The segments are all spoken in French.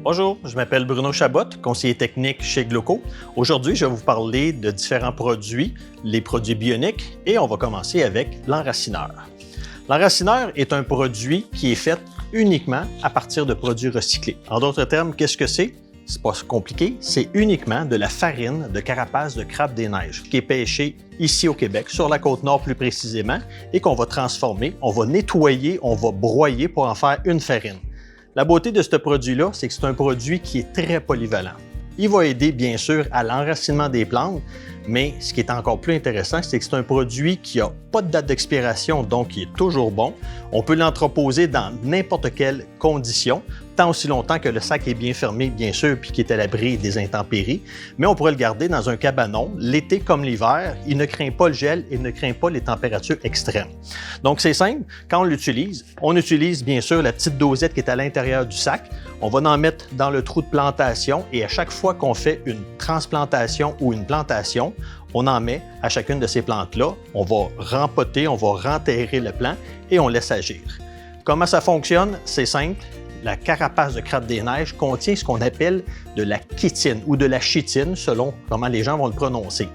Bonjour, je m'appelle Bruno Chabot, conseiller technique chez Gloco. Aujourd'hui, je vais vous parler de différents produits, les produits bioniques, et on va commencer avec l'enracineur. L'enracineur est un produit qui est fait uniquement à partir de produits recyclés. En d'autres termes, qu'est-ce que c'est? C'est pas compliqué, c'est uniquement de la farine de carapace de crabe des neiges qui est pêchée ici au Québec, sur la côte nord plus précisément, et qu'on va transformer, on va nettoyer, on va broyer pour en faire une farine. La beauté de ce produit-là, c'est que c'est un produit qui est très polyvalent. Il va aider bien sûr à l'enracinement des plantes, mais ce qui est encore plus intéressant, c'est que c'est un produit qui n'a pas de date d'expiration, donc qui est toujours bon. On peut l'entreposer dans n'importe quelle condition, tant aussi longtemps que le sac est bien fermé, bien sûr, puis qu'il est à l'abri des intempéries. Mais on pourrait le garder dans un cabanon, l'été comme l'hiver. Il ne craint pas le gel et ne craint pas les températures extrêmes. Donc c'est simple, quand on utilise bien sûr la petite dosette qui est à l'intérieur du sac. On va en mettre dans le trou de plantation et à chaque fois qu'on fait une transplantation ou une plantation, on en met à chacune de ces plantes-là. On va rempoter, on va renterrer le plant et on laisse agir. Comment ça fonctionne? C'est simple. La carapace de crabe des neiges contient ce qu'on appelle de la chitine ou de la chitine, selon comment les gens vont le prononcer.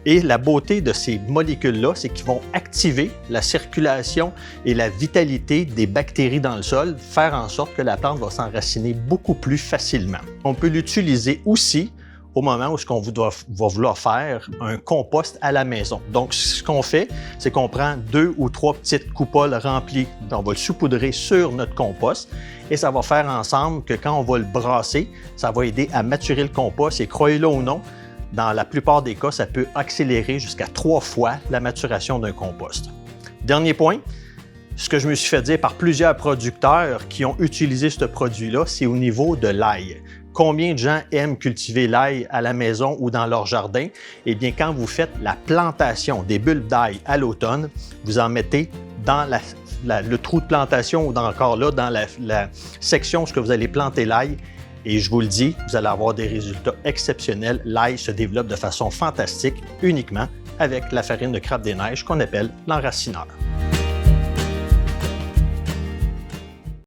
Et la beauté de ces molécules-là, c'est qu'ils vont activer la circulation et la vitalité des bactéries dans le sol, faire en sorte que la plante va s'enraciner beaucoup plus facilement. On peut l'utiliser aussi au moment où va vouloir faire un compost à la maison. Donc, ce qu'on fait, c'est qu'on prend 2 ou 3 petites coupoles remplies, on va le saupoudrer sur notre compost et ça va faire ensemble que quand on va le brasser, ça va aider à maturer le compost et croyez-le ou non, dans la plupart des cas, ça peut accélérer jusqu'à 3 fois la maturation d'un compost. Dernier point, ce que je me suis fait dire par plusieurs producteurs qui ont utilisé ce produit-là, c'est au niveau de l'ail. Combien de gens aiment cultiver l'ail à la maison ou dans leur jardin? Eh bien, quand vous faites la plantation des bulbes d'ail à l'automne, vous en mettez dans le trou de plantation ou encore là, dans la section où vous allez planter l'ail. Et je vous le dis, vous allez avoir des résultats exceptionnels. L'ail se développe de façon fantastique uniquement avec la farine de crabe des neiges qu'on appelle l'enracineur.